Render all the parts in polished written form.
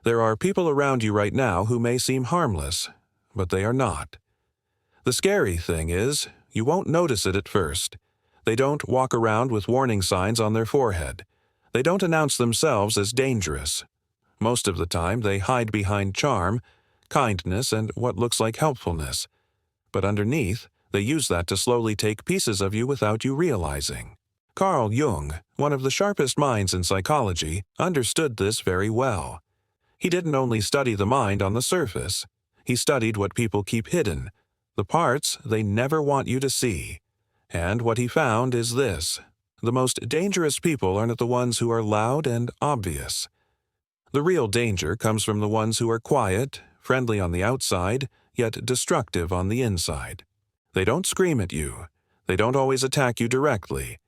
There are people around you right now who may seem harmless, but they are not. The scary thing is, you won't notice it at first. They don't walk around with warning signs on their forehead. They don't announce themselves as dangerous. Most of the time, they hide behind charm, kindness, and what looks like helpfulness. But underneath, they use that to slowly take pieces of you without you realizing. Carl Jung, one of the sharpest minds in psychology, understood this very well. He didn't only study the mind on the surface. He studied what people keep hidden, the parts they never want you to see. And what he found is this: the most dangerous people aren't the ones who are loud and obvious. The real danger comes from the ones who are quiet, friendly on the outside, yet destructive on the inside. They don't scream at you. They don't always attack you directly.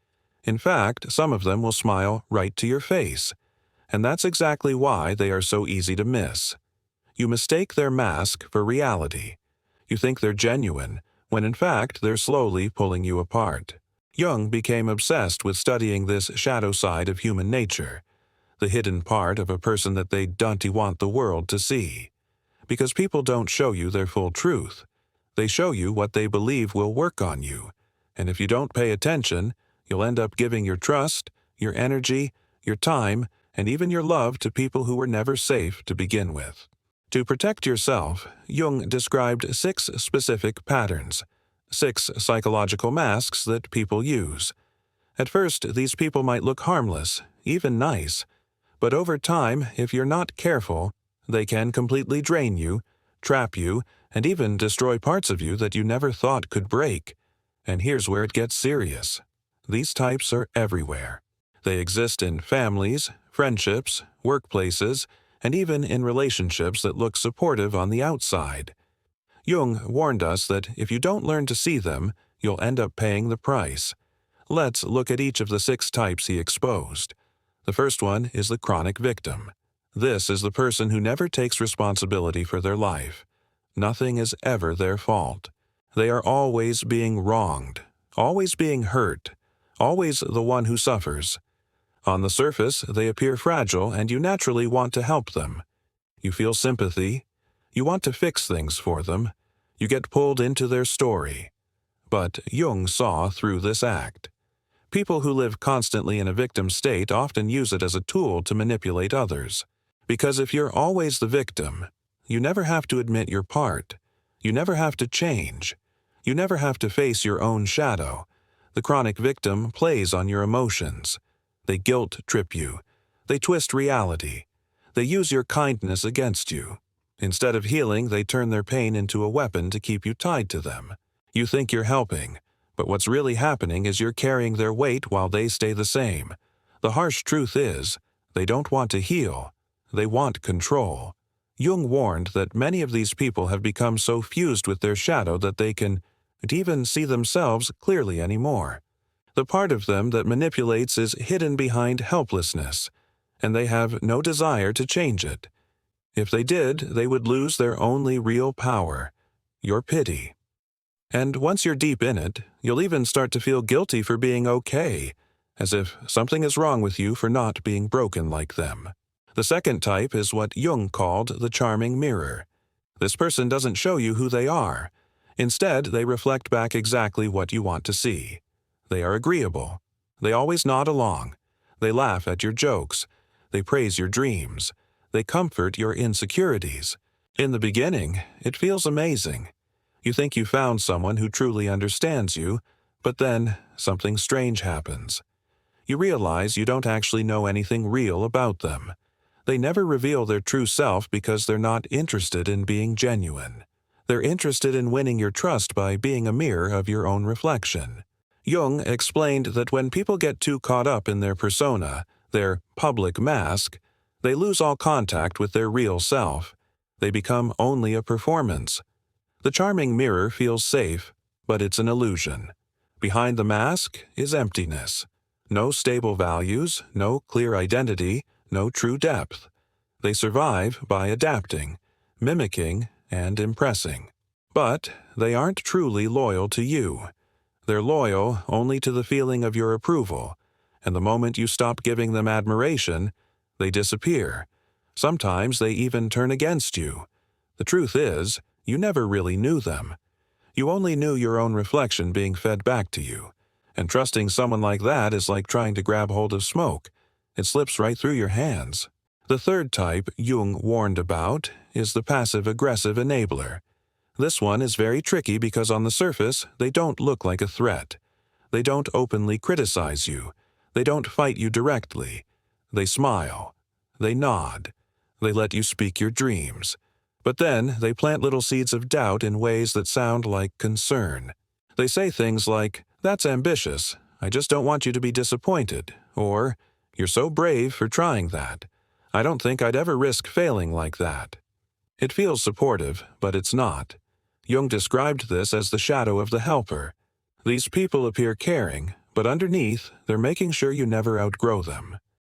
In fact, some of them will smile right to your face. And that's exactly why they are so easy to miss. You mistake their mask for reality. You think they're genuine, when in fact they're slowly pulling you apart. Jung became obsessed with studying this shadow side of human nature, the hidden part of a person that they don't want the world to see. Because people don't show you their full truth. They show you what they believe will work on you, and if you don't pay attention, you'll end up giving your trust, your energy, your time, and even your love to people who were never safe to begin with. To protect yourself, Jung described 6 specific patterns, 6 psychological masks that people use. At first, these people might look harmless, even nice, but over time, if you're not careful, they can completely drain you, trap you, and even destroy parts of you that you never thought could break. And here's where it gets serious. These types are everywhere. They exist in families, friendships, workplaces, and even in relationships that look supportive on the outside. Jung warned us that if you don't learn to see them, you'll end up paying the price. Let's look at each of the 6 types he exposed. The first one is the chronic victim. This is the person who never takes responsibility for their life. Nothing is ever their fault. They are always being wronged, always being hurt, always the one who suffers. On the surface, they appear fragile and you naturally want to help them. You feel sympathy. You want to fix things for them. You get pulled into their story. But Jung saw through this act. People who live constantly in a victim state often use it as a tool to manipulate others. Because if you're always the victim, you never have to admit your part. You never have to change. You never have to face your own shadow. The chronic victim plays on your emotions. They guilt-trip you. They twist reality. They use your kindness against you. Instead of healing, they turn their pain into a weapon to keep you tied to them. You think you're helping, but what's really happening is you're carrying their weight while they stay the same. The harsh truth is, they don't want to heal. They want control. Jung warned that many of these people have become so fused with their shadow that they can't even see themselves clearly anymore. The part of them that manipulates is hidden behind helplessness, and they have no desire to change it. If they did, they would lose their only real power, your pity. And once you're deep in it, you'll even start to feel guilty for being okay, as if something is wrong with you for not being broken like them. The second type is what Jung called the charming mirror. This person doesn't show you who they are. Instead, they reflect back exactly what you want to see. They are agreeable. They always nod along. They laugh at your jokes. They praise your dreams. They comfort your insecurities. In the beginning, it feels amazing. You think you found someone who truly understands you, but then something strange happens. You realize you don't actually know anything real about them. They never reveal their true self because they're not interested in being genuine. They're interested in winning your trust by being a mirror of your own reflection. Jung explained that when people get too caught up in their persona, their public mask, they lose all contact with their real self. They become only a performance. The charming mirror feels safe, but it's an illusion. Behind the mask is emptiness. No stable values, no clear identity, no true depth. They survive by adapting, mimicking, and impressing. But they aren't truly loyal to you. They're loyal only to the feeling of your approval, and the moment you stop giving them admiration, they disappear, Sometimes they even turn against you. The truth is, you never really knew them. You only knew your own reflection being fed back to you. And trusting someone like that is like trying to grab hold of smoke. It slips right through your hands. The third type Jung warned about is the passive-aggressive enabler. This one is very tricky because on the surface, they don't look like a threat. They don't openly criticize you. They don't fight you directly. They smile. They nod. They let you speak your dreams. But then they plant little seeds of doubt in ways that sound like concern. They say things like, "That's ambitious. I just don't want you to be disappointed." Or, "You're so brave for trying that. I don't think I'd ever risk failing like that." It feels supportive, but it's not. Jung described this as the shadow of the helper. These people appear caring, but underneath, they're making sure you never outgrow them.